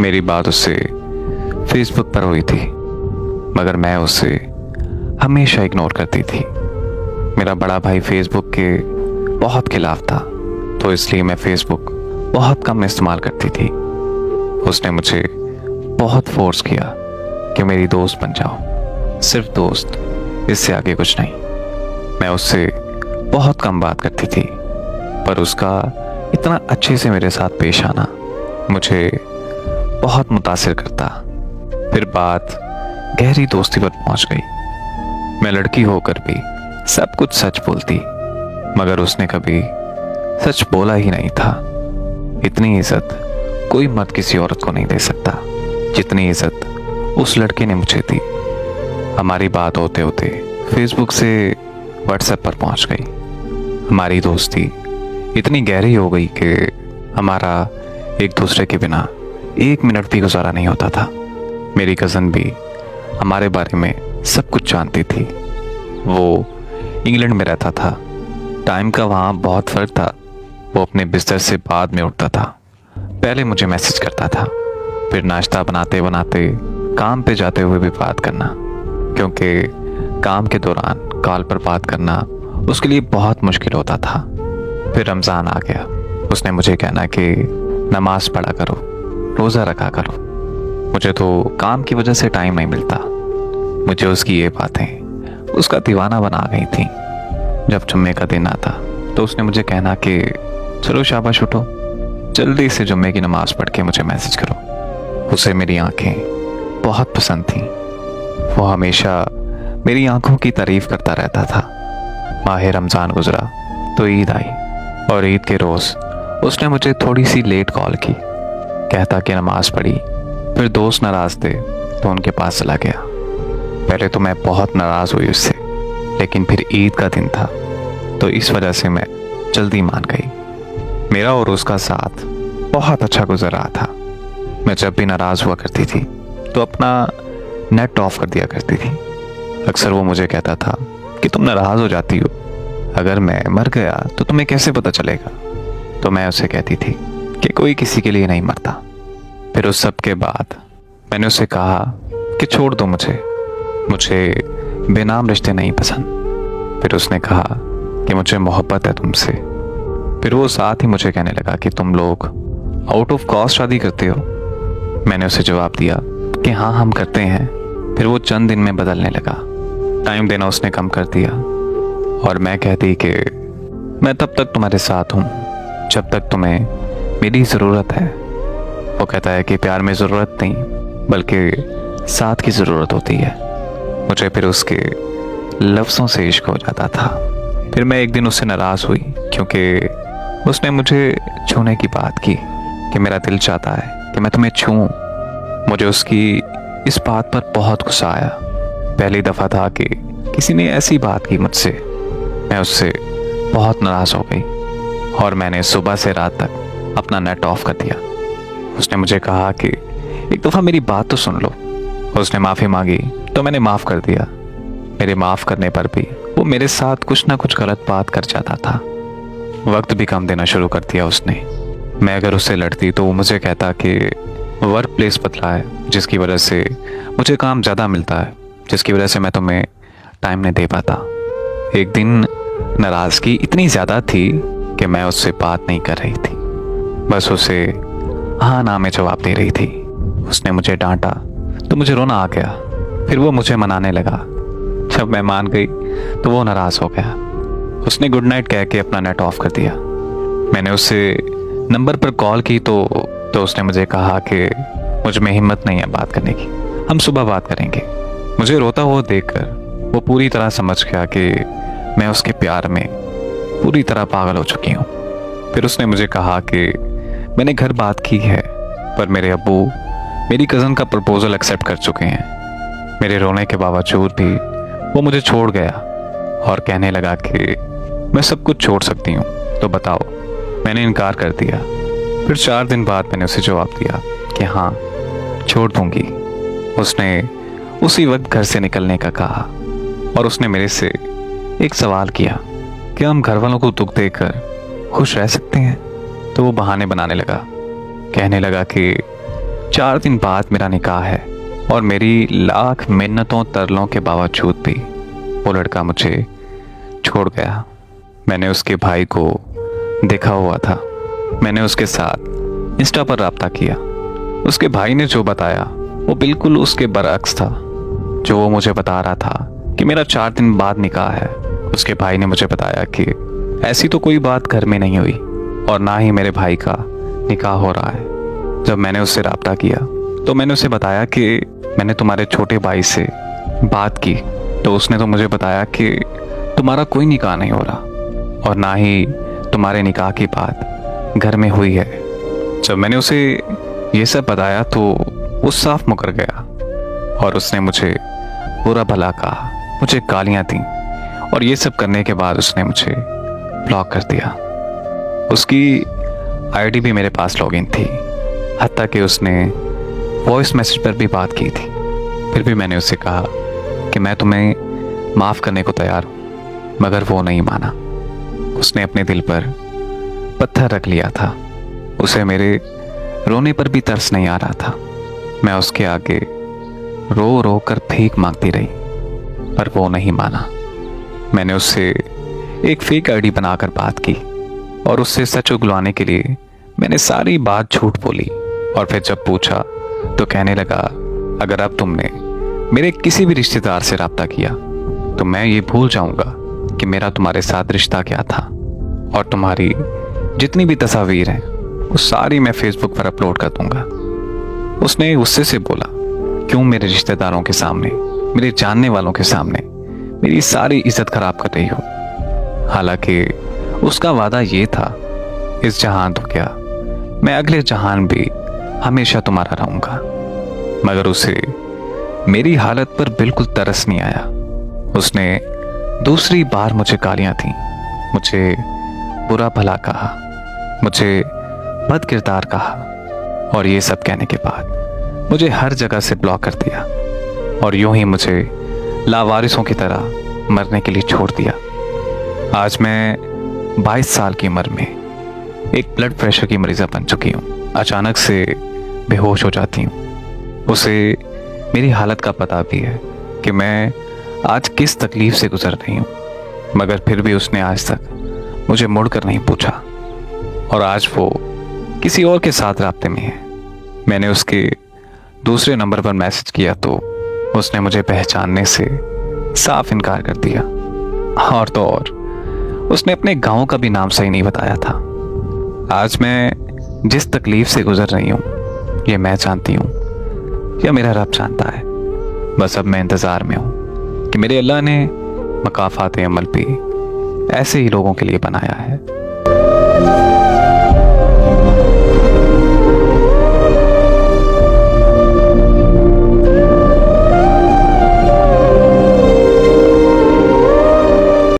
मेरी बात उससे फेसबुक पर हुई थी, मगर मैं उसे हमेशा इग्नोर करती थी। मेरा बड़ा भाई फेसबुक के बहुत खिलाफ था, तो इसलिए मैं फेसबुक बहुत कम इस्तेमाल करती थी। उसने मुझे बहुत फोर्स किया कि मेरी दोस्त बन जाओ, सिर्फ दोस्त, इससे आगे कुछ नहीं। मैं उससे बहुत कम बात करती थी, पर उसका इतना अच्छे से मेरे साथ पेश आना मुझे बहुत मुतासिर करता। फिर बात गहरी दोस्ती पर पहुंच गई। मैं लड़की होकर भी सब कुछ सच बोलती, मगर उसने कभी सच बोला ही नहीं था। इतनी इज्जत कोई मर्द किसी औरत को नहीं दे सकता जितनी इज्जत उस लड़के ने मुझे दी। हमारी बात होते होते फेसबुक से व्हाट्सएप पर पहुंच गई। हमारी दोस्ती इतनी गहरी हो गई कि हमारा एक दूसरे के बिना एक मिनट भी गुजारा नहीं होता था। मेरी कज़न भी हमारे बारे में सब कुछ जानती थी। वो इंग्लैंड में रहता था, टाइम का वहाँ बहुत फ़र्क था। वो अपने बिस्तर से बाद में उठता था, पहले मुझे मैसेज करता था, फिर नाश्ता बनाते बनाते काम पे जाते हुए भी बात करना, क्योंकि काम के दौरान कॉल पर बात करना उसके लिए बहुत मुश्किल होता था। फिर रमज़ान आ गया। उसने मुझे कहना कि नमाज पढ़ा करो, रोज़ा रखा करो। मुझे तो काम की वजह से टाइम नहीं मिलता। मुझे उसकी ये बातें उसका दीवाना बना गई थी। जब जुम्मे का दिन आता तो उसने मुझे कहना कि चलो शाबाश उठो, जल्दी से जुम्मे की नमाज पढ़ के मुझे मैसेज करो। उसे मेरी आंखें बहुत पसंद थीं। वो हमेशा मेरी आंखों की तारीफ करता रहता था। माह रमज़ान गुजरा तो ईद आई, और ईद के रोज़ उसने मुझे थोड़ी सी लेट कॉल की। कहता कि नमाज पढ़ी, फिर दोस्त नाराज़ थे तो उनके पास चला गया। पहले तो मैं बहुत नाराज़ हुई उससे, लेकिन फिर ईद का दिन था तो इस वजह से मैं जल्दी मान गई। मेरा और उसका साथ बहुत अच्छा गुजर रहा था। मैं जब भी नाराज़ हुआ करती थी तो अपना नेट ऑफ कर दिया करती थी। अक्सर वो मुझे कहता था कि तुम नाराज़ हो जाती हो, अगर मैं मर गया तो तुम्हें कैसे पता चलेगा। तो मैं उसे कहती थी कि कोई किसी के लिए नहीं मरता। फिर उस सब के बाद मैंने उसे कहा कि छोड़ दो मुझे बेनाम रिश्ते नहीं पसंद। फिर उसने कहा कि मुझे मोहब्बत है तुमसे। फिर वो साथ ही मुझे कहने लगा कि तुम लोग आउट ऑफ कॉस्ट शादी करते हो। मैंने उसे जवाब दिया कि हाँ, हम करते हैं। फिर वो चंद दिन में बदलने लगा। टाइम देना उसने कम कर दिया, और मैं कहती कि मैं तब तक तुम्हारे साथ हूँ जब तक तुम्हें मेरी ज़रूरत है। वो कहता है कि प्यार में ज़रूरत नहीं बल्कि साथ की ज़रूरत होती है। मुझे फिर उसके लफ्ज़ों से इश्क हो जाता था। फिर मैं एक दिन उससे नाराज़ हुई क्योंकि उसने मुझे छूने की बात की कि मेरा दिल चाहता है कि मैं तुम्हें छूऊं। मुझे उसकी इस बात पर बहुत गुस्सा आया। पहली दफ़ा था कि किसी ने ऐसी बात की मुझसे। मैं उससे बहुत नाराज़ हो गई और मैंने सुबह से रात तक अपना नेट ऑफ कर दिया। उसने मुझे कहा कि एक दफ़ा मेरी बात तो सुन लो। उसने माफ़ी मांगी तो मैंने माफ़ कर दिया। मेरे माफ़ करने पर भी वो मेरे साथ कुछ ना कुछ गलत बात कर जाता था। वक्त भी कम देना शुरू कर दिया उसने। मैं अगर उससे लड़ती तो वो मुझे कहता कि वर्क प्लेस बदला है, जिसकी वजह से मुझे काम ज़्यादा मिलता है, जिसकी वजह से मैं तुम्हें टाइम नहीं दे पाता। एक दिन नाराज़गी इतनी ज़्यादा थी कि मैं उससे बात नहीं कर रही थी, बस उसे हाँ ना में जवाब दे रही थी। उसने मुझे डांटा तो मुझे रोना आ गया। फिर वो मुझे मनाने लगा। जब मैं मान गई तो वो नाराज़ हो गया। उसने गुड नाइट कह के अपना नेट ऑफ कर दिया। मैंने उससे नंबर पर कॉल की तो उसने मुझे कहा कि मुझ में हिम्मत नहीं है बात करने की, हम सुबह बात करेंगे। मुझे रोता हुआ देखकर वो पूरी तरह समझ गया कि मैं उसके प्यार में पूरी तरह पागल हो चुकी हूँ। फिर उसने मुझे कहा कि मैंने घर बात की है, पर मेरे अब्बू मेरी कज़न का प्रपोज़ल एक्सेप्ट कर चुके हैं। मेरे रोने के बावजूद भी वो मुझे छोड़ गया और कहने लगा कि मैं सब कुछ छोड़ सकती हूँ, तो बताओ। मैंने इनकार कर दिया। फिर 4 दिन बाद मैंने उसे जवाब दिया कि हाँ, छोड़ दूँगी। उसने उसी वक्त घर से निकलने का कहा और उसने मेरे से एक सवाल किया कि हम घर वालों को दुख देकर खुश रह सकते हैं। तो वो बहाने बनाने लगा, कहने लगा कि 4 दिन बाद मेरा निकाह है और मेरी लाख मिन्नतों तरलों के बावजूद भी वो लड़का मुझे छोड़ गया। मैंने उसके भाई को देखा हुआ था। मैंने उसके साथ इंस्टा पर राब्ता किया। उसके भाई ने जो बताया वो बिल्कुल उसके बरअक्स था। जो वो मुझे बता रहा था कि मेरा 4 दिन बाद निकाह है, उसके भाई ने मुझे बताया कि ऐसी तो कोई बात घर में नहीं हुई और ना ही मेरे भाई का निकाह हो रहा है। जब मैंने उससे राब्ता किया तो मैंने उसे बताया कि मैंने तुम्हारे छोटे भाई से बात की, तो उसने तो मुझे बताया कि तुम्हारा कोई निकाह नहीं हो रहा और ना ही तुम्हारे निकाह की बात घर में हुई है। जब मैंने उसे ये सब बताया तो वो साफ मुकर गया और उसने मुझे बुरा भला कहा, मुझे गालियां दी और ये सब करने के बाद उसने मुझे ब्लॉक कर दिया। उसकी आईडी भी मेरे पास लॉगिन थी, हत्ता कि उसने वॉइस मैसेज पर भी बात की थी। फिर भी मैंने उससे कहा कि मैं तुम्हें माफ़ करने को तैयार हूँ, मगर वो नहीं माना। उसने अपने दिल पर पत्थर रख लिया था। उसे मेरे रोने पर भी तरस नहीं आ रहा था। मैं उसके आगे रो रो कर भीख मांगती रही पर वो नहीं माना। मैंने उससे एक फेक आईडी बनाकर बात की और उससे सच उगलवाने के लिए मैंने सारी बात झूठ बोली। और फिर जब पूछा तो कहने लगा, अगर अब तुमने मेरे किसी भी रिश्तेदार से राब्ता किया तो मैं ये भूल जाऊंगा कि मेरा तुम्हारे साथ रिश्ता क्या था और तुम्हारी जितनी भी तस्वीर हैं वो सारी मैं फेसबुक पर अपलोड कर दूंगा। उसने गुस्से से बोला, क्यों मेरे रिश्तेदारों के सामने, मेरे जानने वालों के सामने मेरी सारी इज्जत खराब कर रही हो। हालांकि उसका वादा ये था, इस जहान तो क्या मैं अगले जहान भी हमेशा तुम्हारा रहूंगा। मगर उसे मेरी हालत पर बिल्कुल तरस नहीं आया। उसने दूसरी बार मुझे गालियां दी, मुझे बुरा भला कहा, मुझे बद किरदार कहा और ये सब कहने के बाद मुझे हर जगह से ब्लॉक कर दिया और यूं ही मुझे लावारिसों की तरह मरने के लिए छोड़ दिया। आज मैं 22 साल की उम्र में एक ब्लड प्रेशर की मरीज़ा बन चुकी हूँ। अचानक से बेहोश हो जाती हूँ। उसे मेरी हालत का पता भी है कि मैं आज किस तकलीफ से गुजर रही हूँ, मगर फिर भी उसने आज तक मुझे मुड़कर नहीं पूछा और आज वो किसी और के साथ राब्ते में है। मैंने उसके दूसरे नंबर पर मैसेज किया तो उसने मुझे पहचानने से साफ इनकार कर दिया। और तो और उसने अपने गांव का भी नाम सही नहीं बताया था। आज मैं जिस तकलीफ से गुजर रही हूँ ये मैं जानती हूँ या मेरा रब जानता है। बस अब मैं इंतज़ार में हूँ कि मेरे अल्लाह ने मकाफ़ात अमल भी ऐसे ही लोगों के लिए बनाया है।